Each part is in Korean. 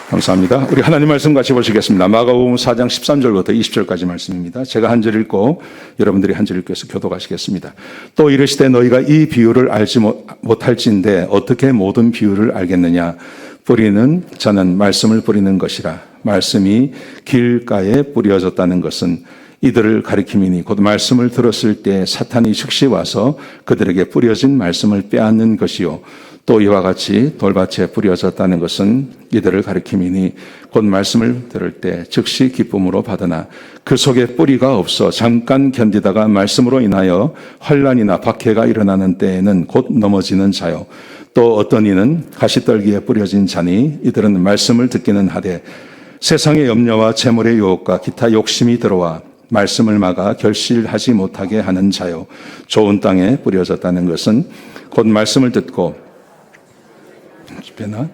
감사합니다. 우리 하나님 말씀 같이 보시겠습니다. 마가복음 4장 13절부터 20절까지 말씀입니다. 제가 한 절 읽고 여러분들이 한 절 읽고서 교독하시겠습니다. 또 이르시되 너희가 이 비유를 알지 못할진대 어떻게 모든 비유를 알겠느냐. 뿌리는 저는 말씀을 뿌리는 것이라. 말씀이 길가에 뿌려졌다는 것은 이들을 가리킴이니 곧 말씀을 들었을 때 사탄이 즉시 와서 그들에게 뿌려진 말씀을 빼앗는 것이요. 또 이와 같이 돌밭에 뿌려졌다는 것은 이들을 가리킴이니 곧 말씀을 들을 때 즉시 기쁨으로 받으나 그 속에 뿌리가 없어 잠깐 견디다가 말씀으로 인하여 환난이나 박해가 일어나는 때에는 곧 넘어지는 자요. 또 어떤 이는 가시떨기에 뿌려진 자니 이들은 말씀을 듣기는 하되 세상의 염려와 재물의 유혹과 기타 욕심이 들어와 말씀을 막아 결실하지 못하게 하는 자요. 좋은 땅에 뿌려졌다는 것은 곧 말씀을 듣고 집회나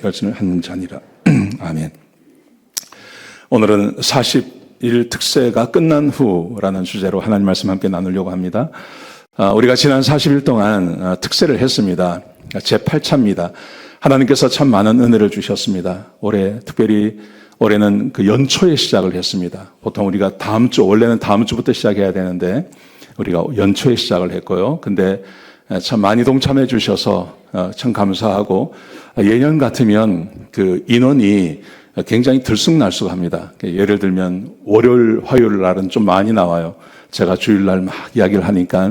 결심을 하는 자니라. 아멘. 오늘은 40일 특세가 끝난 후라는 주제로 하나님 말씀 함께 나누려고 합니다. 우리가 지난 40일 동안 특세를 했습니다. 제8차입니다. 하나님께서 참 많은 은혜를 주셨습니다. 특별히 올해는 그 연초에 시작을 했습니다. 보통 우리가 원래는 다음 주부터 시작해야 되는데 우리가 연초에 시작을 했고요. 근데 참 많이 동참해 주셔서 참 감사하고 예년 같으면 그 인원이 굉장히 들쑥날쑥합니다. 예를 들면 월요일, 화요일 날은 좀 많이 나와요. 제가 주일날 막 이야기를 하니까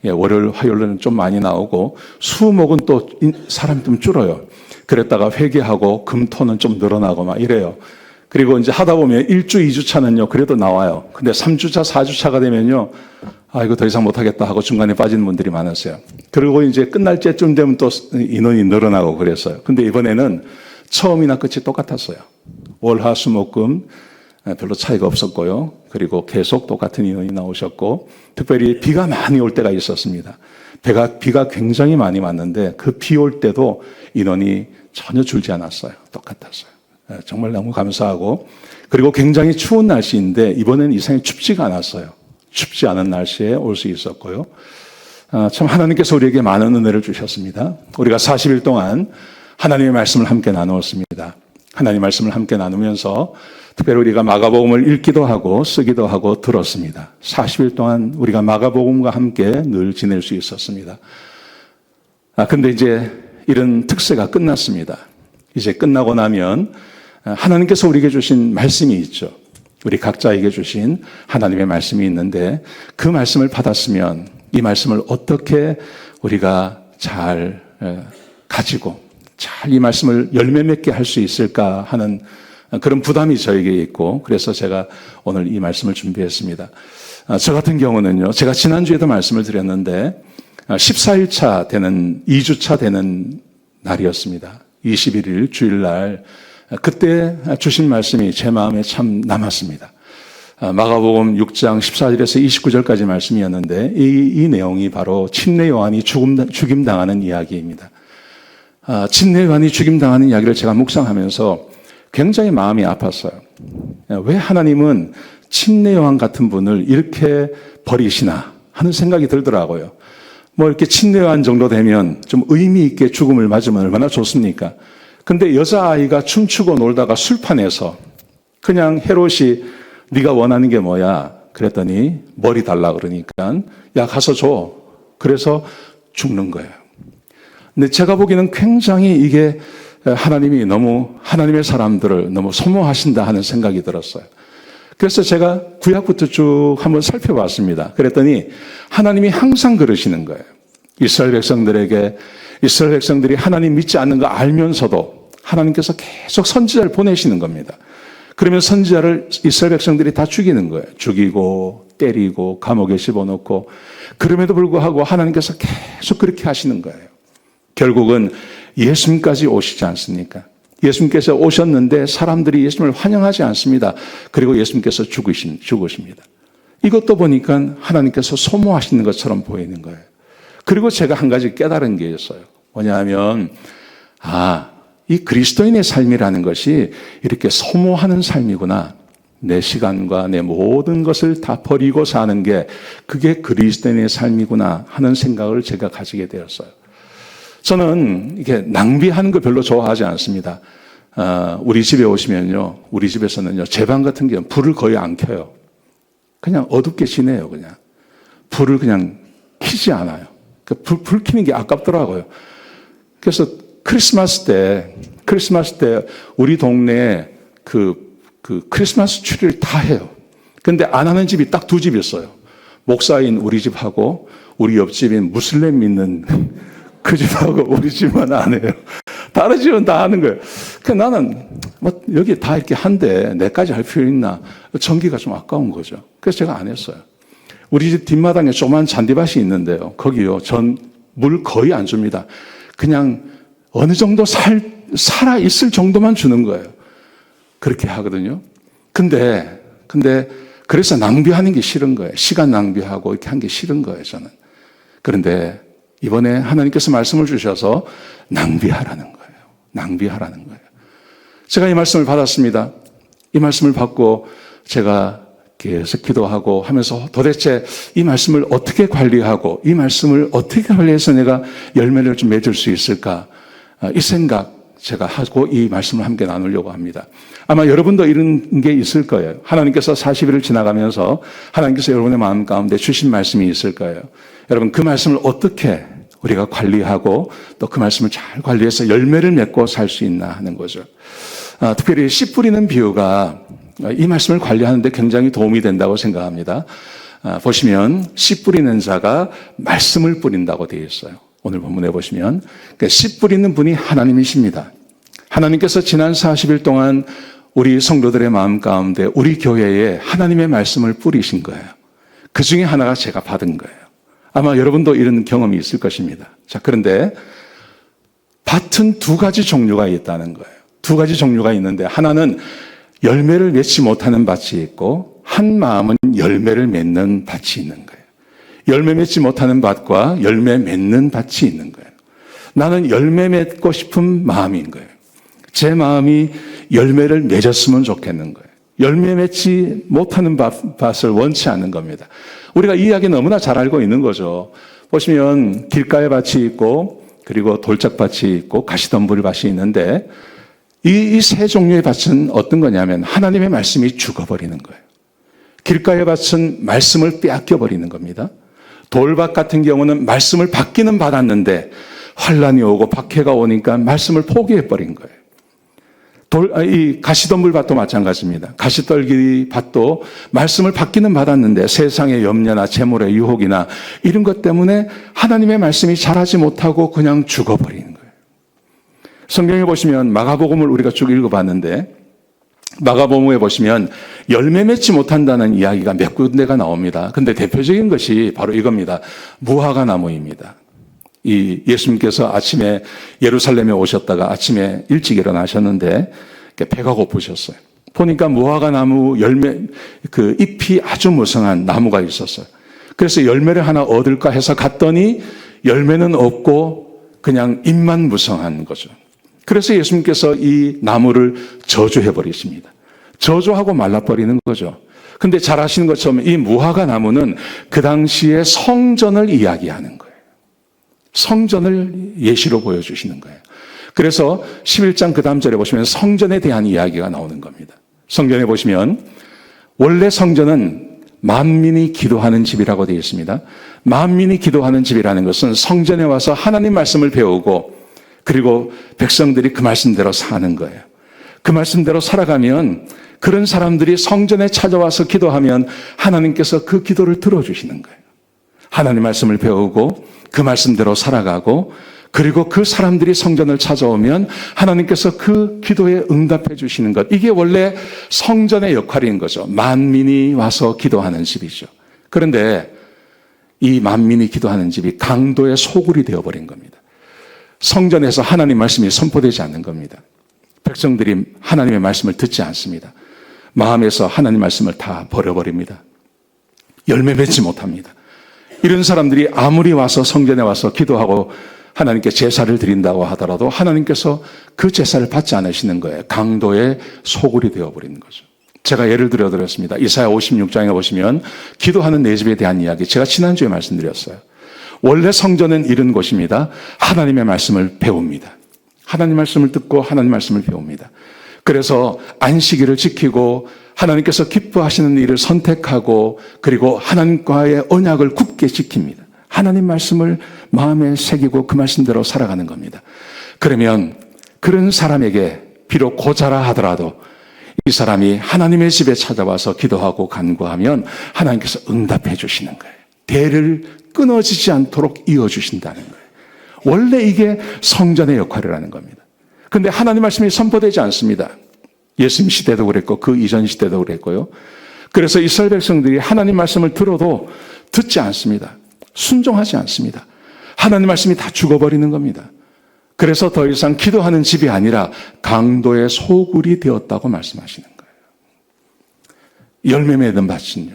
월요일, 화요일은 좀 많이 나오고 수목은 또 사람이 좀 줄어요. 그랬다가 회개하고 금토는 좀 늘어나고 막 이래요. 그리고 이제 하다 보면 1주, 2주차는요, 그래도 나와요. 근데 3주차, 4주차가 되면요, 이거 더 이상 못하겠다 하고 중간에 빠지는 분들이 많았어요. 그리고 이제 끝날 때쯤 되면 또 인원이 늘어나고 그랬어요. 근데 이번에는 처음이나 끝이 똑같았어요. 월, 화, 수, 목, 금 별로 차이가 없었고요. 그리고 계속 똑같은 인원이 나오셨고, 특별히 비가 많이 올 때가 있었습니다. 비가 굉장히 많이 왔는데 그 비 올 때도 인원이 전혀 줄지 않았어요. 똑같았어요. 정말 너무 감사하고, 그리고 굉장히 추운 날씨인데 이번에는 이상하게 춥지가 않았어요. 춥지 않은 날씨에 올 수 있었고요. 참 하나님께서 우리에게 많은 은혜를 주셨습니다. 우리가 40일 동안 하나님의 말씀을 함께 나누었습니다. 하나님의 말씀을 함께 나누면서 특별히 우리가 마가복음을 읽기도 하고 쓰기도 하고 들었습니다. 40일 동안 우리가 마가복음과 함께 늘 지낼 수 있었습니다. 근데 이제 이런 특세가 끝났습니다. 이제 끝나고 나면 하나님께서 우리에게 주신 말씀이 있죠. 우리 각자에게 주신 하나님의 말씀이 있는데 그 말씀을 받았으면 이 말씀을 어떻게 우리가 잘 가지고 잘 이 말씀을 열매 맺게 할 수 있을까 하는 그런 부담이 저에게 있고, 그래서 제가 오늘 이 말씀을 준비했습니다. 저 같은 경우는요, 제가 지난주에도 말씀을 드렸는데 14일차 되는 2주차 되는 날이었습니다. 21일 주일날 그때 주신 말씀이 제 마음에 참 남았습니다. 마가복음 6장 14절에서 29절까지 말씀이었는데 이 내용이 바로 침례 요한이 죽임당하는 이야기입니다. 침례 요한이 죽임당하는 이야기를 제가 묵상하면서 굉장히 마음이 아팠어요. 왜 하나님은 침례 요한 같은 분을 이렇게 버리시나 하는 생각이 들더라고요. 이렇게 침례 요한 정도 되면 좀 의미 있게 죽음을 맞으면 얼마나 좋습니까? 근데 여자아이가 춤추고 놀다가 술판에서 그냥 헤롯이 네가 원하는 게 뭐야? 그랬더니 머리 달라 그러니까 야 가서 줘. 그래서 죽는 거예요. 근데 제가 보기에는 굉장히 이게 하나님이 너무 하나님의 사람들을 너무 소모하신다 하는 생각이 들었어요. 그래서 제가 구약부터 쭉 한번 살펴봤습니다. 그랬더니 하나님이 항상 그러시는 거예요. 이스라엘 백성들이 하나님 믿지 않는 거 알면서도 하나님께서 계속 선지자를 보내시는 겁니다. 그러면 선지자를 이스라엘 백성들이 다 죽이는 거예요. 죽이고 때리고 감옥에 집어넣고, 그럼에도 불구하고 하나님께서 계속 그렇게 하시는 거예요. 결국은 예수님까지 오시지 않습니까? 예수님께서 오셨는데 사람들이 예수님을 환영하지 않습니다. 그리고 예수님께서 죽으십니다. 이것도 보니까 하나님께서 소모하시는 것처럼 보이는 거예요. 그리고 제가 한 가지 깨달은 게 있어요. 뭐냐면 이 그리스도인의 삶이라는 것이 이렇게 소모하는 삶이구나. 내 시간과 내 모든 것을 다 버리고 사는 게 그게 그리스도인의 삶이구나 하는 생각을 제가 가지게 되었어요. 저는 이게 낭비하는 거 별로 좋아하지 않습니다. 우리 집에 오시면요, 우리 집에서는요, 제 방 같은 경우는 불을 거의 안 켜요. 그냥 어둡게 지내요, 그냥. 불을 그냥 켜지 않아요. 불 켜는 게 아깝더라고요. 그래서 크리스마스 때 우리 동네에 그 크리스마스 추리를 다 해요. 근데 안 하는 집이 딱 두 집 있어요. 목사인 우리 집하고 우리 옆집인 무슬림 믿는 그 집하고 우리 집만 안 해요. 다른 집은 다 하는 거예요. 그러니까 나는 여기 다 이렇게 한데 내까지 할 필요 있나? 전기가 좀 아까운 거죠. 그래서 제가 안 했어요. 우리 집 뒷마당에 조그만 잔디밭이 있는데요. 거기요, 물 거의 안 줍니다. 그냥 어느 정도 살아 있을 정도만 주는 거예요. 그렇게 하거든요. 근데 그래서 낭비하는 게 싫은 거예요. 시간 낭비하고 이렇게 한 게 싫은 거예요, 저는. 그런데 이번에 하나님께서 말씀을 주셔서 낭비하라는 거예요. 낭비하라는 거예요. 제가 이 말씀을 받았습니다. 이 말씀을 받고 제가 계속 기도하고 하면서 도대체 이 말씀을 어떻게 관리하고 이 말씀을 어떻게 관리해서 내가 열매를 좀 맺을 수 있을까? 이 생각 제가 하고 이 말씀을 함께 나누려고 합니다. 아마 여러분도 이런 게 있을 거예요. 하나님께서 40일을 지나가면서 하나님께서 여러분의 마음 가운데 주신 말씀이 있을 거예요. 여러분, 그 말씀을 어떻게 우리가 관리하고 또 그 말씀을 잘 관리해서 열매를 맺고 살 수 있나 하는 거죠. 특별히 씨 뿌리는 비유가 이 말씀을 관리하는 데 굉장히 도움이 된다고 생각합니다. 보시면 씨 뿌리는 자가 말씀을 뿌린다고 되어 있어요. 오늘 본문에 보시면 씨 뿌리는 분이 하나님이십니다. 하나님께서 지난 40일 동안 우리 성도들의 마음 가운데 우리 교회에 하나님의 말씀을 뿌리신 거예요. 그 중에 하나가 제가 받은 거예요. 아마 여러분도 이런 경험이 있을 것입니다. 자, 그런데 밭은 두 가지 종류가 있다는 거예요. 두 가지 종류가 있는데 하나는 열매를 맺지 못하는 밭이 있고 한 마음은 열매를 맺는 밭이 있는 거예요. 열매 맺지 못하는 밭과 열매 맺는 밭이 있는 거예요. 나는 열매 맺고 싶은 마음인 거예요. 제 마음이 열매를 맺었으면 좋겠는 거예요. 열매 맺지 못하는 밭을 원치 않는 겁니다. 우리가 이 이야기 너무나 잘 알고 있는 거죠. 보시면 길가에 밭이 있고 그리고 돌짝밭이 있고 가시덤불 밭이 있는데 이 세 종류의 밭은 어떤 거냐면 하나님의 말씀이 죽어버리는 거예요. 길가의 밭은 말씀을 빼앗겨버리는 겁니다. 돌밭 같은 경우는 말씀을 받기는 받았는데 환란이 오고 박해가 오니까 말씀을 포기해버린 거예요. 이 가시덤불 밭도 마찬가지입니다. 가시떨기 밭도 말씀을 받기는 받았는데 세상의 염려나 재물의 유혹이나 이런 것 때문에 하나님의 말씀이 자라지 못하고 그냥 죽어버리는 거예요. 성경에 보시면 마가복음을 우리가 쭉 읽어봤는데 마가복음에 보시면 열매 맺지 못한다는 이야기가 몇 군데가 나옵니다. 근데 대표적인 것이 바로 이겁니다. 무화과 나무입니다. 이 예수님께서 아침에 예루살렘에 오셨다가 아침에 일찍 일어나셨는데 배가 고프셨어요. 보니까 무화과 나무 열매, 그 잎이 아주 무성한 나무가 있었어요. 그래서 열매를 하나 얻을까 해서 갔더니 열매는 없고 그냥 잎만 무성한 거죠. 그래서 예수님께서 이 나무를 저주해 버리십니다. 저주하고 말라버리는 거죠. 근데 잘 아시는 것처럼 이 무화과 나무는 그 당시에 성전을 이야기하는 거예요. 성전을 예시로 보여주시는 거예요. 그래서 11장 그 다음 절에 보시면 성전에 대한 이야기가 나오는 겁니다. 성전에 보시면 원래 성전은 만민이 기도하는 집이라고 되어 있습니다. 만민이 기도하는 집이라는 것은 성전에 와서 하나님 말씀을 배우고 그리고 백성들이 그 말씀대로 사는 거예요. 그 말씀대로 살아가면 그런 사람들이 성전에 찾아와서 기도하면 하나님께서 그 기도를 들어주시는 거예요. 하나님 말씀을 배우고 그 말씀대로 살아가고 그리고 그 사람들이 성전을 찾아오면 하나님께서 그 기도에 응답해 주시는 것. 이게 원래 성전의 역할인 거죠. 만민이 와서 기도하는 집이죠. 그런데 이 만민이 기도하는 집이 강도의 소굴이 되어버린 겁니다. 성전에서 하나님 말씀이 선포되지 않는 겁니다. 백성들이 하나님의 말씀을 듣지 않습니다. 마음에서 하나님 말씀을 다 버려버립니다. 열매 맺지 못합니다. 이런 사람들이 아무리 와서 성전에 와서 기도하고 하나님께 제사를 드린다고 하더라도 하나님께서 그 제사를 받지 않으시는 거예요. 강도의 소굴이 되어버리는 거죠. 제가 예를 들어드렸습니다. 이사야 56장에 보시면 기도하는 내 집에 대한 이야기 제가 지난주에 말씀드렸어요. 원래 성전은 이런 곳입니다. 하나님의 말씀을 배웁니다. 하나님 말씀을 듣고 하나님 말씀을 배웁니다. 그래서 안식일을 지키고 하나님께서 기뻐하시는 일을 선택하고 그리고 하나님과의 언약을 굳게 지킵니다. 하나님 말씀을 마음에 새기고 그 말씀대로 살아가는 겁니다. 그러면 그런 사람에게 비록 고자라 하더라도 이 사람이 하나님의 집에 찾아와서 기도하고 간구하면 하나님께서 응답해 주시는 거예요. 대를 끊어지지 않도록 이어주신다는 거예요. 원래 이게 성전의 역할이라는 겁니다. 그런데 하나님 말씀이 선포되지 않습니다. 예수님 시대도 그랬고 그 이전 시대도 그랬고요. 그래서 이스라엘 백성들이 하나님 말씀을 들어도 듣지 않습니다. 순종하지 않습니다. 하나님 말씀이 다 죽어버리는 겁니다. 그래서 더 이상 기도하는 집이 아니라 강도의 소굴이 되었다고 말씀하시는 거예요. 열매 맺는 밭은요.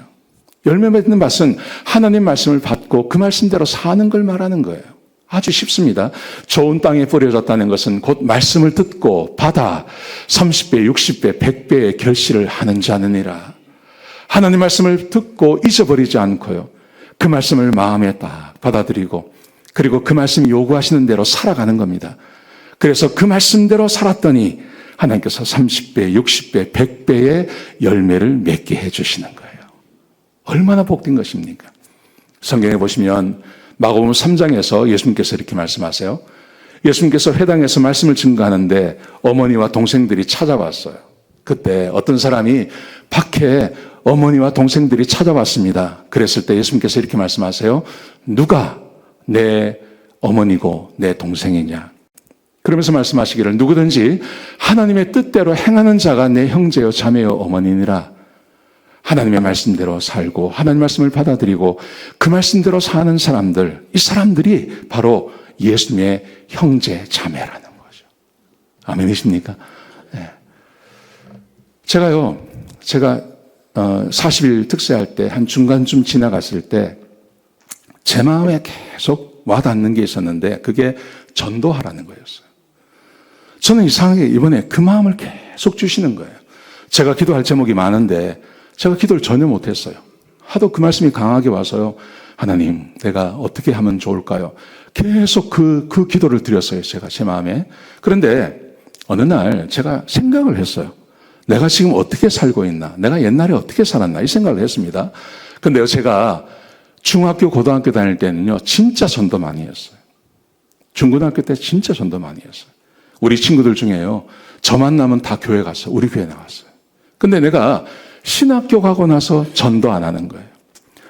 열매 맺는 밭은 하나님 말씀을 받고 그 말씀대로 사는 걸 말하는 거예요. 아주 쉽습니다. 좋은 땅에 뿌려졌다는 것은 곧 말씀을 듣고 받아 30배, 60배, 100배의 결실을 하는 자느니라. 하나님 말씀을 듣고 잊어버리지 않고요. 그 말씀을 마음에 딱 받아들이고 그리고 그 말씀이 요구하시는 대로 살아가는 겁니다. 그래서 그 말씀대로 살았더니 하나님께서 30배, 60배, 100배의 열매를 맺게 해주시는 거예요. 얼마나 복된 것입니까? 성경에 보시면 마가복음 3장에서 예수님께서 이렇게 말씀하세요. 예수님께서 회당에서 말씀을 증거하는데 어머니와 동생들이 찾아왔어요. 그때 어떤 사람이 밖에 어머니와 동생들이 찾아왔습니다. 그랬을 때 예수님께서 이렇게 말씀하세요. 누가 내 어머니고 내 동생이냐? 그러면서 말씀하시기를 누구든지 하나님의 뜻대로 행하는 자가 내 형제요 자매요 어머니니라. 하나님의 말씀대로 살고 하나님 말씀을 받아들이고 그 말씀대로 사는 사람들, 이 사람들이 바로 예수님의 형제 자매라는 거죠. 아멘이십니까? 네. 제가 40일 특세할 때 한 중간쯤 지나갔을 때 제 마음에 계속 와닿는 게 있었는데 그게 전도하라는 거였어요. 저는 이상하게 이번에 그 마음을 계속 주시는 거예요. 제가 기도할 제목이 많은데 제가 기도를 전혀 못했어요. 하도 그 말씀이 강하게 와서요. 하나님, 내가 어떻게 하면 좋을까요? 계속 그 기도를 드렸어요. 제가 제 마음에. 그런데 어느 날 제가 생각을 했어요. 내가 지금 어떻게 살고 있나? 내가 옛날에 어떻게 살았나? 이 생각을 했습니다. 근데요, 제가 중학교, 고등학교 다닐 때는요, 진짜 전도 많이 했어요. 중고등학교 때 진짜 전도 많이 했어요. 우리 친구들 중에요, 저 만나면 다 교회 갔어요. 우리 교회 나갔어요. 근데 내가 신학교 가고 나서 전도 안 하는 거예요.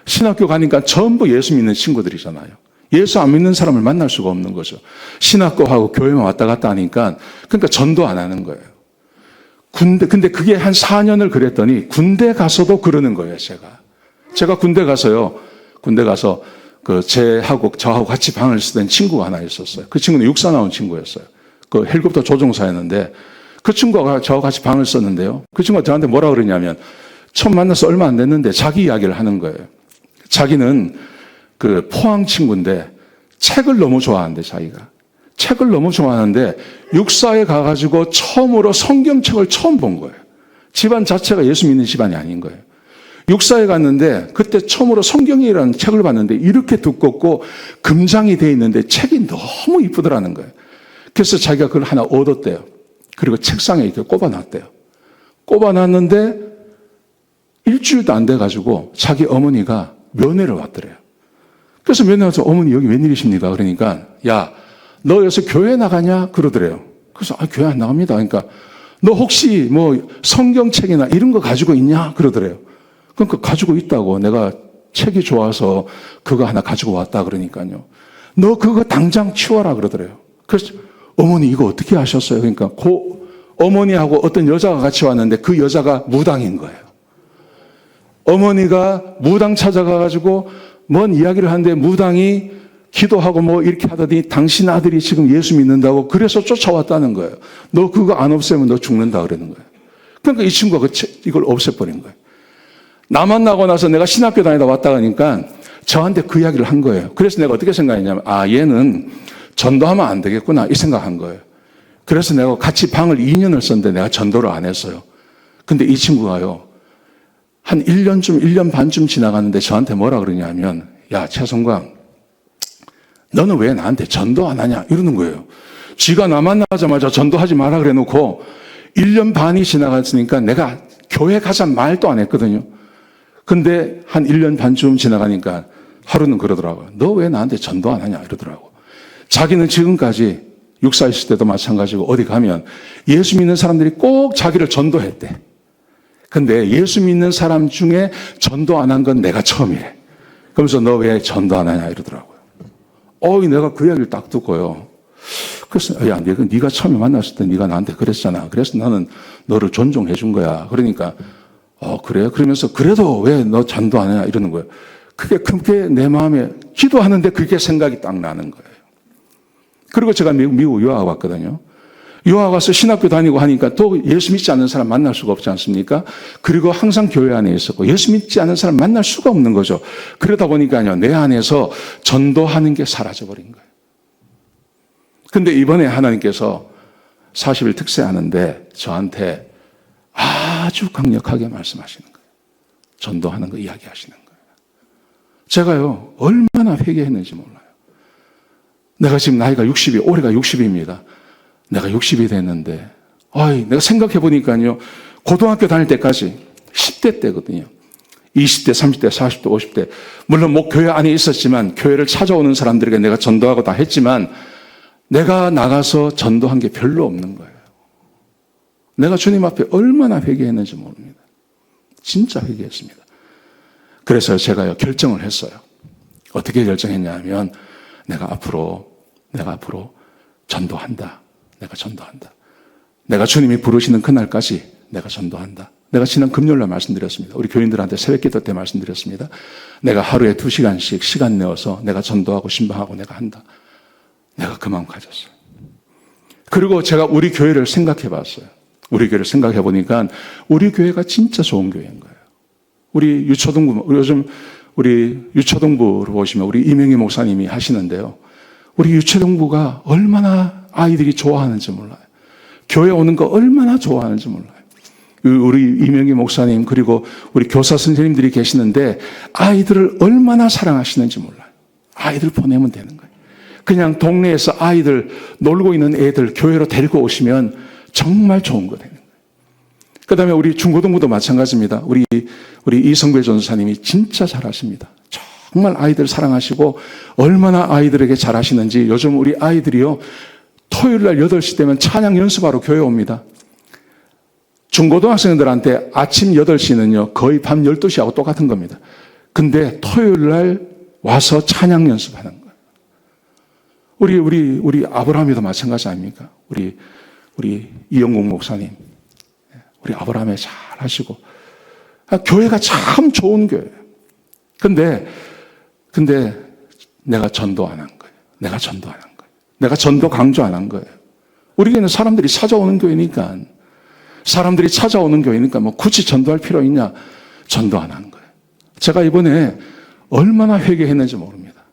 신학교 가니까 전부 예수 믿는 친구들이잖아요. 예수 안 믿는 사람을 만날 수가 없는 거죠. 신학교하고 교회만 왔다 갔다 하니까, 그러니까 전도 안 하는 거예요. 근데 그게 한 4년을 그랬더니 군대 가서도 그러는 거예요, 제가 군대 가서요, 저하고 같이 방을 쓰던 친구가 하나 있었어요. 그 친구는 육사 나온 친구였어요. 그 헬리콥터 조종사였는데, 그 친구가 저하고 같이 방을 썼는데요. 그 친구가 저한테 뭐라 그러냐면, 처음 만나서 얼마 안 됐는데 자기 이야기를 하는 거예요. 자기는 그 포항 친구인데 책을 너무 좋아하는데 자기가. 책을 너무 좋아하는데 육사에 가가지고 처음으로 성경책을 처음 본 거예요. 집안 자체가 예수 믿는 집안이 아닌 거예요. 육사에 갔는데 그때 처음으로 성경이라는 책을 봤는데 이렇게 두껍고 금장이 돼 있는데 책이 너무 이쁘더라는 거예요. 그래서 자기가 그걸 하나 얻었대요. 그리고 책상에 이렇게 꼽아놨대요. 꼽아놨는데 일주일도 안 돼가지고 자기 어머니가 면회를 왔더래요. 그래서 면회 와서 어머니 여기 웬일이십니까? 그러니까 야, 너 여기서 교회 나가냐? 그러더래요. 그래서 교회 안 나갑니다. 그러니까 너 혹시 뭐 성경책이나 이런 거 가지고 있냐? 그러더래요. 그러니까 가지고 있다고. 내가 책이 좋아서 그거 하나 가지고 왔다 그러니까요. 너 그거 당장 치워라 그러더래요. 그래서 어머니 이거 어떻게 하셨어요? 그러니까 어머니하고 어떤 여자가 같이 왔는데 그 여자가 무당인 거예요. 어머니가 무당 찾아가가지고 뭔 이야기를 하는데 무당이 기도하고 뭐 이렇게 하더니 당신 아들이 지금 예수 믿는다고 그래서 쫓아왔다는 거예요. 너 그거 안 없애면 너 죽는다 그러는 거예요. 그러니까 이 친구가 이걸 없애버린 거예요. 나 만나고 나서 내가 신학교 다니다 왔다 가니까 저한테 그 이야기를 한 거예요. 그래서 내가 어떻게 생각했냐면 얘는 전도하면 안 되겠구나 이 생각한 거예요. 그래서 내가 같이 방을 2년을 썼는데 내가 전도를 안 했어요. 근데 이 친구가요. 한 1년 반쯤 지나갔는데 저한테 뭐라 그러냐면 야, 최성광 너는 왜 나한테 전도 안 하냐 이러는 거예요. 지가 나 만나자마자 전도하지 마라 그래 놓고 1년 반이 지나갔으니까 내가 교회 가자 말도 안 했거든요. 근데 한 1년 반쯤 지나가니까 하루는 그러더라고요. 너 왜 나한테 전도 안 하냐 이러더라고. 자기는 지금까지 육사 있을 때도 마찬가지고 어디 가면 예수 믿는 사람들이 꼭 자기를 전도했대. 근데 예수 믿는 사람 중에 전도 안 한 건 내가 처음이래. 그러면서 너 왜 전도 안 하냐 이러더라고요. 내가 그 이야기를 딱 듣고요. 그래서 야, 네가 처음에 만났을 때 네가 나한테 그랬잖아. 그래서 나는 너를 존중해 준 거야. 그러니까 그래? 그러면서 그래도 왜 너 전도 안 하냐 이러는 거예요. 그게 내 마음에 기도하는데 그게 생각이 딱 나는 거예요. 그리고 제가 미국 유학 왔거든요. 유학 와서 신학교 다니고 하니까 또 예수 믿지 않는 사람 만날 수가 없지 않습니까? 그리고 항상 교회 안에 있었고 예수 믿지 않는 사람 만날 수가 없는 거죠. 그러다 보니까요, 내 안에서 전도하는 게 사라져버린 거예요. 근데 이번에 하나님께서 40일 특세하는데 저한테 아주 강력하게 말씀하시는 거예요. 전도하는 거 이야기하시는 거예요. 제가요, 얼마나 회개했는지 몰라요. 내가 지금 나이가 60이, 올해가 60입니다. 내가 60이 됐는데, 내가 생각해 보니까요, 고등학교 다닐 때까지 10대 때거든요. 20대, 30대, 40대, 50대. 물론 교회 안에 있었지만, 교회를 찾아오는 사람들에게 내가 전도하고 다 했지만, 내가 나가서 전도한 게 별로 없는 거예요. 내가 주님 앞에 얼마나 회개했는지 모릅니다. 진짜 회개했습니다. 그래서 제가요, 결정을 했어요. 어떻게 결정했냐면, 내가 앞으로 전도한다. 내가 전도한다. 내가 주님이 부르시는 그날까지 내가 전도한다. 내가 지난 금요일날 말씀드렸습니다. 우리 교인들한테 새벽기도 때 말씀드렸습니다. 내가 하루에 2시간씩 시간 내어서 내가 전도하고 신방하고 내가 한다. 내가 그 마음 가졌어요. 그리고 제가 우리 교회를 생각해 봤어요. 우리 교회를 생각해 보니까 우리 교회가 진짜 좋은 교회인 거예요. 우리 유초등부, 요즘 우리 유초등부로 보시면 우리 이명희 목사님이 하시는데요. 우리 유초등부가 얼마나 아이들이 좋아하는지 몰라요. 교회 오는 거 얼마나 좋아하는지 몰라요. 우리 이명희 목사님 그리고 우리 교사 선생님들이 계시는데 아이들을 얼마나 사랑하시는지 몰라요. 아이들 보내면 되는 거예요. 그냥 동네에서 아이들 놀고 있는 애들 교회로 데리고 오시면 정말 좋은 거 되는 거예요. 그 다음에 우리 중고등부도 마찬가지입니다. 우리 이성배 전사님이 진짜 잘하십니다. 정말 아이들 사랑하시고 얼마나 아이들에게 잘하시는지 요즘 우리 아이들이요. 토요일 날 8시 되면 찬양 연습하러 교회 옵니다. 중고등학생들한테 아침 8시는요. 거의 밤 12시하고 똑같은 겁니다. 근데 토요일 날 와서 찬양 연습하는 거예요. 우리 아브라함이도 마찬가지 아닙니까? 우리 이영국 목사님. 우리 아브라함에 잘 하시고. 교회가 참 좋은 교회예요. 근데 내가 전도 안 한 거예요. 내가 전도 강조 안 한 거예요. 우리 교회는 사람들이 찾아오는 교회니까 뭐 굳이 전도할 필요 있냐? 전도 안 한 거예요. 제가 이번에 얼마나 회개했는지 모릅니다.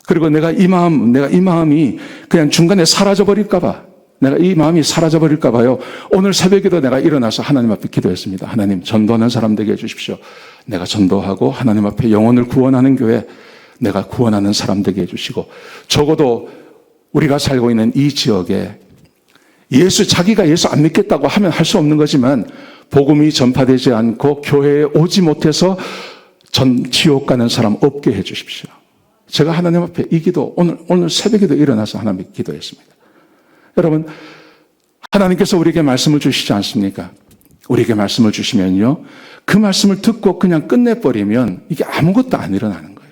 그리고 내가 이 마음이 그냥 중간에 사라져버릴까봐 내가 이 마음이 사라져버릴까봐요. 오늘 새벽에도 내가 일어나서 하나님 앞에 기도했습니다. 하나님 전도하는 사람 되게 해주십시오. 내가 전도하고 하나님 앞에 영혼을 구원하는 교회 내가 구원하는 사람 되게 해주시고 적어도 우리가 살고 있는 이 지역에 자기가 예수 안 믿겠다고 하면 할 수 없는 거지만 복음이 전파되지 않고 교회에 오지 못해서 지옥 가는 사람 없게 해주십시오. 제가 하나님 앞에 이 기도 오늘 새벽에도 일어나서 하나님 앞에 기도했습니다. 여러분 하나님께서 우리에게 말씀을 주시지 않습니까? 우리에게 말씀을 주시면요. 그 말씀을 듣고 그냥 끝내버리면 이게 아무것도 안 일어나는 거예요.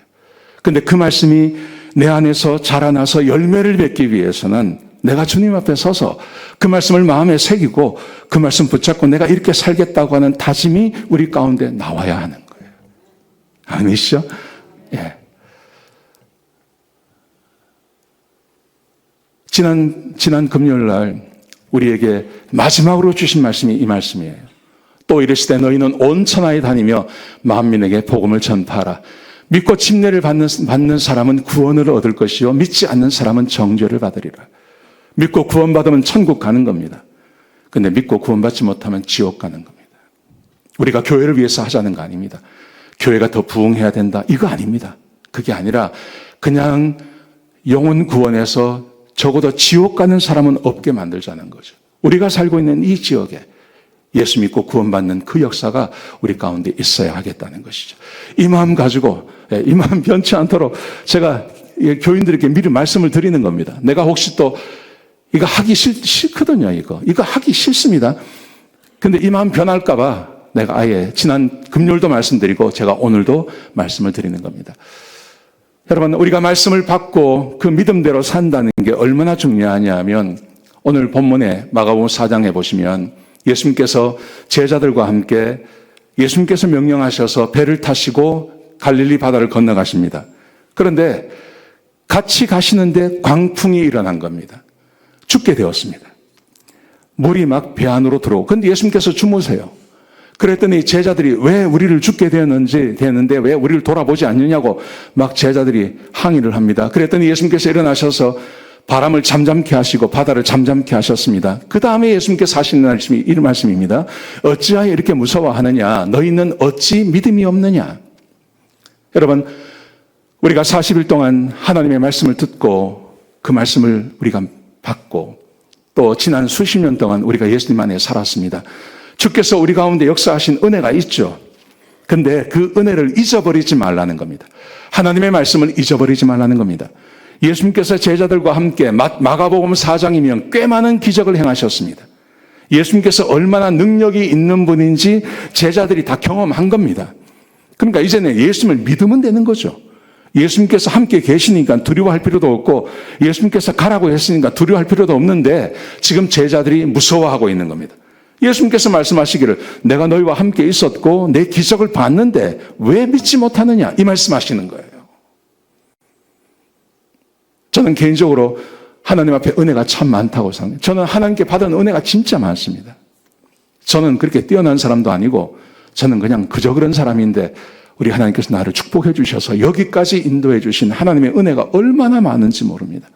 근데 그 말씀이 내 안에서 자라나서 열매를 맺기 위해서는 내가 주님 앞에 서서 그 말씀을 마음에 새기고 그 말씀 붙잡고 내가 이렇게 살겠다고 하는 다짐이 우리 가운데 나와야 하는 거예요. 아니시죠? 예. 지난 금요일 날 우리에게 마지막으로 주신 말씀이 이 말씀이에요. 또 이르시되 너희는 온 천하에 다니며 만민에게 복음을 전파하라. 믿고 침례를 받는 사람은 구원을 얻을 것이요 믿지 않는 사람은 정죄를 받으리라. 믿고 구원받으면 천국 가는 겁니다. 근데 믿고 구원받지 못하면 지옥 가는 겁니다. 우리가 교회를 위해서 하자는 거 아닙니다. 교회가 더 부흥해야 된다. 이거 아닙니다. 그게 아니라 그냥 영혼 구원에서 적어도 지옥 가는 사람은 없게 만들자는 거죠. 우리가 살고 있는 이 지역에 예수 믿고 구원받는 그 역사가 우리 가운데 있어야 하겠다는 것이죠. 이 마음 가지고, 이 마음 변치 않도록 제가 교인들에게 미리 말씀을 드리는 겁니다. 내가 혹시 또 이거 하기 싫거든요, 이거 하기 싫습니다. 근데 이 마음 변할까봐 내가 아예 지난 금요일도 말씀드리고 제가 오늘도 말씀을 드리는 겁니다. 여러분, 우리가 말씀을 받고 그 믿음대로 산다는 게 얼마나 중요하냐 하면 오늘 본문에 마가복음 4장에 보시면 예수님께서 제자들과 함께 예수님께서 명령하셔서 배를 타시고 갈릴리 바다를 건너가십니다. 그런데 같이 가시는데 광풍이 일어난 겁니다. 죽게 되었습니다. 물이 막 배 안으로 들어오고. 그런데 예수님께서 주무세요. 그랬더니 제자들이 왜 우리를 죽게 되었는데 왜 우리를 돌아보지 않느냐고 막 제자들이 항의를 합니다. 그랬더니 예수님께서 일어나셔서 바람을 잠잠케 하시고 바다를 잠잠케 하셨습니다. 그 다음에 예수님께서 하시는 말씀이 이런 말씀입니다. 어찌하여 이렇게 무서워하느냐? 너희는 어찌 믿음이 없느냐? 여러분, 우리가 40일 동안 하나님의 말씀을 듣고 그 말씀을 우리가 받고 또 지난 수십 년 동안 우리가 예수님 안에 살았습니다. 주께서 우리 가운데 역사하신 은혜가 있죠. 근데 그 은혜를 잊어버리지 말라는 겁니다. 하나님의 말씀을 잊어버리지 말라는 겁니다. 예수님께서 제자들과 함께 마가복음 4장이면 꽤 많은 기적을 행하셨습니다. 예수님께서 얼마나 능력이 있는 분인지 제자들이 다 경험한 겁니다. 그러니까 이제는 예수님을 믿으면 되는 거죠. 예수님께서 함께 계시니까 두려워할 필요도 없고 예수님께서 가라고 했으니까 두려워할 필요도 없는데 지금 제자들이 무서워하고 있는 겁니다. 예수님께서 말씀하시기를 내가 너희와 함께 있었고 내 기적을 봤는데 왜 믿지 못하느냐 이 말씀하시는 거예요. 저는 개인적으로 하나님 앞에 은혜가 참 많다고 생각합니다. 저는 하나님께 받은 은혜가 진짜 많습니다. 저는 그렇게 뛰어난 사람도 아니고 저는 그냥 그저 그런 사람인데 우리 하나님께서 나를 축복해 주셔서 여기까지 인도해 주신 하나님의 은혜가 얼마나 많은지 모릅니다.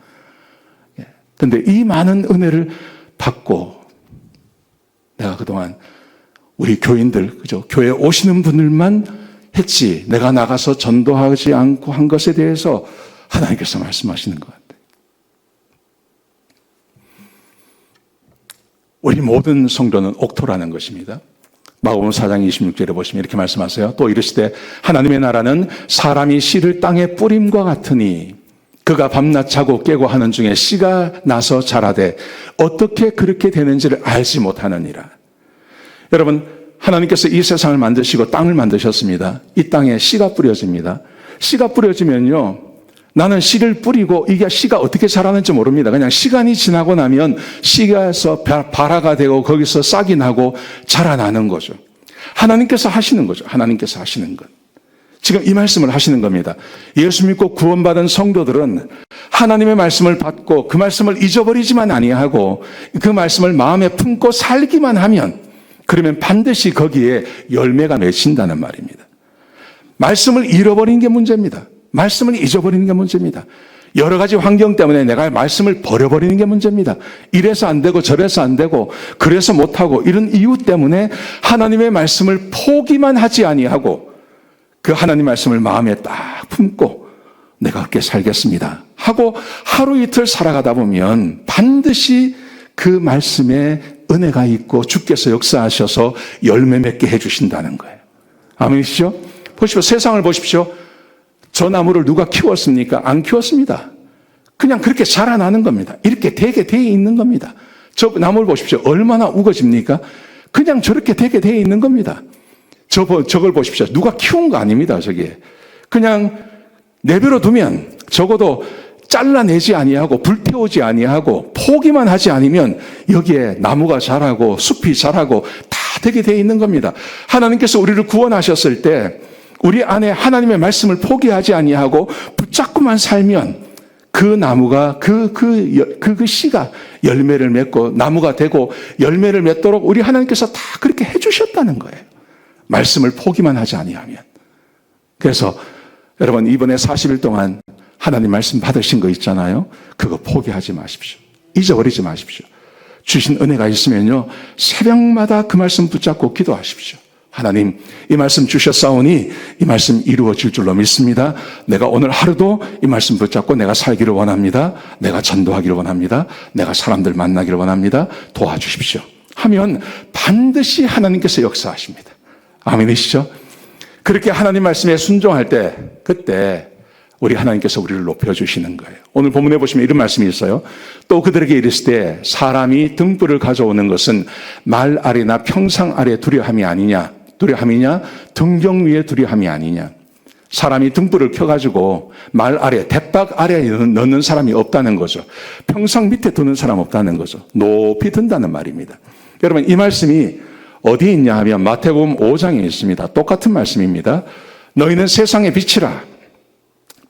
그런데 이 많은 은혜를 받고 내가 그동안 우리 교인들, 그죠? 교회에 오시는 분들만 했지 내가 나가서 전도하지 않고 한 것에 대해서 하나님께서 말씀하시는 것 같아요. 우리 모든 성도는 옥토라는 것입니다. 마가복음 4장 26절에 보시면 이렇게 말씀하세요. 또 이르시되 하나님의 나라는 사람이 씨를 땅에 뿌림과 같으니 그가 밤낮 자고 깨고 하는 중에 씨가 나서 자라되 어떻게 그렇게 되는지를 알지 못하느니라. 여러분, 하나님께서 이 세상을 만드시고 땅을 만드셨습니다. 이 땅에 씨가 뿌려집니다. 씨가 뿌려지면요, 나는 씨를 뿌리고 이게 씨가 어떻게 자라는지 모릅니다. 그냥 시간이 지나고 나면 씨가서 발화가 되고 거기서 싹이 나고 자라나는 거죠. 하나님께서 하시는 거죠. 하나님께서 하시는 것. 지금 이 말씀을 하시는 겁니다. 예수 믿고 구원받은 성도들은 하나님의 말씀을 받고 그 말씀을 잊어버리지만 아니하고 그 말씀을 마음에 품고 살기만 하면 그러면 반드시 거기에 열매가 맺힌다는 말입니다. 말씀을 잃어버리는 게 문제입니다. 말씀을 잊어버리는 게 문제입니다. 여러 가지 환경 때문에 내가 말씀을 버려버리는 게 문제입니다. 이래서 안 되고 저래서 안 되고 그래서 못하고 이런 이유 때문에 하나님의 말씀을 포기만 하지 아니하고 그 하나님 말씀을 마음에 딱 품고 내가 그렇게 살겠습니다 하고 하루 이틀 살아가다 보면 반드시 그 말씀에 은혜가 있고 주께서 역사하셔서 열매 맺게 해주신다는 거예요. 아멘이시죠? 보십시오. 세상을 보십시오. 저 나무를 누가 키웠습니까? 안 키웠습니다. 그냥 그렇게 자라나는 겁니다. 이렇게 되게 돼 있는 겁니다. 저 나무를 보십시오. 얼마나 우거집니까? 그냥 저렇게 되게 돼 있는 겁니다. 저걸 보십시오. 누가 키운 거 아닙니다. 저게 그냥 내버려 두면 적어도 잘라내지 아니하고 불태우지 아니하고 포기만 하지 않으면 여기에 나무가 자라고 숲이 자라고 다 되게 돼 있는 겁니다. 하나님께서 우리를 구원하셨을 때 우리 안에 하나님의 말씀을 포기하지 아니하고 붙잡고만 살면 그 나무가 그 씨가 열매를 맺고 나무가 되고 열매를 맺도록 우리 하나님께서 다 그렇게 해주셨다는 거예요. 말씀을 포기만 하지 아니하면. 그래서 여러분 이번에 40일 동안 하나님 말씀 받으신 거 있잖아요. 그거 포기하지 마십시오. 잊어버리지 마십시오. 주신 은혜가 있으면요 새벽마다 그 말씀 붙잡고 기도하십시오. 하나님, 이 말씀 주셨사오니 이 말씀 이루어질 줄로 믿습니다. 내가 오늘 하루도 이 말씀 붙잡고 내가 살기를 원합니다. 내가 전도하기를 원합니다. 내가 사람들 만나기를 원합니다. 도와주십시오. 하면 반드시 하나님께서 역사하십니다. 아멘이시죠? 그렇게 하나님 말씀에 순종할 때, 그때 우리 하나님께서 우리를 높여주시는 거예요. 오늘 본문에 보시면 이런 말씀이 있어요. 또 그들에게 이르실 때 사람이 등불을 가져오는 것은 말 아래나 평상 아래 두려함이 아니냐, 등경 위에 두려함이 아니냐. 사람이 등불을 켜가지고 말 아래, 대박 아래에 넣는 사람이 없다는 거죠. 평상 밑에 두는 사람 없다는 거죠. 높이 든다는 말입니다. 여러분, 이 말씀이 어디 있냐 하면 마태복음 5장에 있습니다. 똑같은 말씀입니다. 너희는 세상의 빛이라.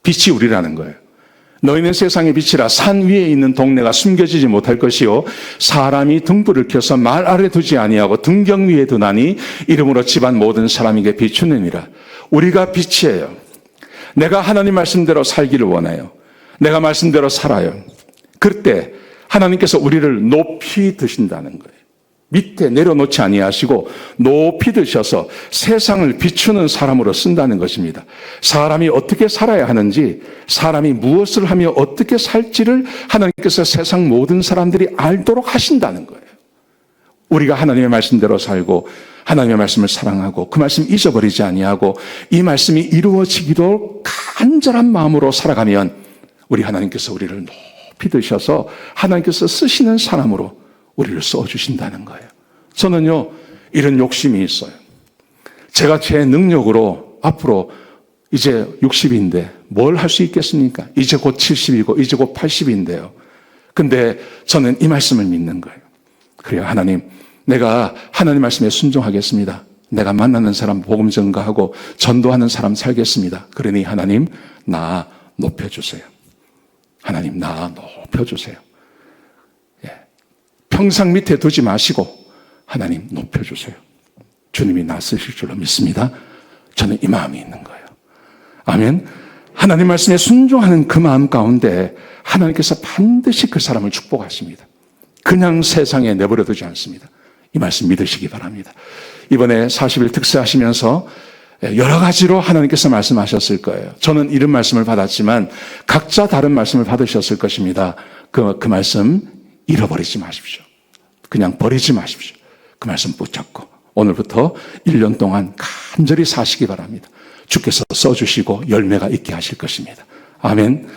빛이 우리라는 거예요. 너희는 세상의 빛이라. 산 위에 있는 동네가 숨겨지지 못할 것이요 사람이 등불을 켜서 말 아래 두지 아니하고 등경 위에 두나니 이름으로 집안 모든 사람에게 비추느니라. 우리가 빛이에요. 내가 하나님 말씀대로 살기를 원해요. 내가 말씀대로 살아요. 그때 하나님께서 우리를 높이 드신다는 거예요. 밑에 내려놓지 아니하시고 높이 드셔서 세상을 비추는 사람으로 쓴다는 것입니다. 사람이 어떻게 살아야 하는지, 사람이 무엇을 하며 어떻게 살지를 하나님께서 세상 모든 사람들이 알도록 하신다는 거예요. 우리가 하나님의 말씀대로 살고 하나님의 말씀을 사랑하고 그 말씀 잊어버리지 아니하고 이 말씀이 이루어지기도 간절한 마음으로 살아가면 우리 하나님께서 우리를 높이 드셔서 하나님께서 쓰시는 사람으로 우리를 써주신다는 거예요. 저는요, 이런 욕심이 있어요. 제가 제 능력으로 앞으로 이제 60인데 뭘 할 수 있겠습니까? 이제 곧 70이고 이제 곧 80인데요. 근데 저는 이 말씀을 믿는 거예요. 그래요, 하나님, 내가 하나님 말씀에 순종하겠습니다. 내가 만나는 사람 복음 전가하고 전도하는 사람 살겠습니다. 그러니 하나님, 나 높여주세요. 하나님, 나 높여주세요. 평상 밑에 두지 마시고 하나님 높여주세요. 주님이 나 쓰실 줄로 믿습니다. 저는 이 마음이 있는 거예요. 아멘. 하나님 말씀에 순종하는 그 마음 가운데 하나님께서 반드시 그 사람을 축복하십니다. 그냥 세상에 내버려 두지 않습니다. 이 말씀 믿으시기 바랍니다. 이번에 40일 특세하시면서 여러 가지로 하나님께서 말씀하셨을 거예요. 저는 이런 말씀을 받았지만 각자 다른 말씀을 받으셨을 것입니다. 그 말씀 잃어버리지 마십시오. 그냥 버리지 마십시오. 그 말씀 붙잡고 오늘부터 1년 동안 간절히 사시기 바랍니다. 주께서 써주시고 열매가 있게 하실 것입니다. 아멘.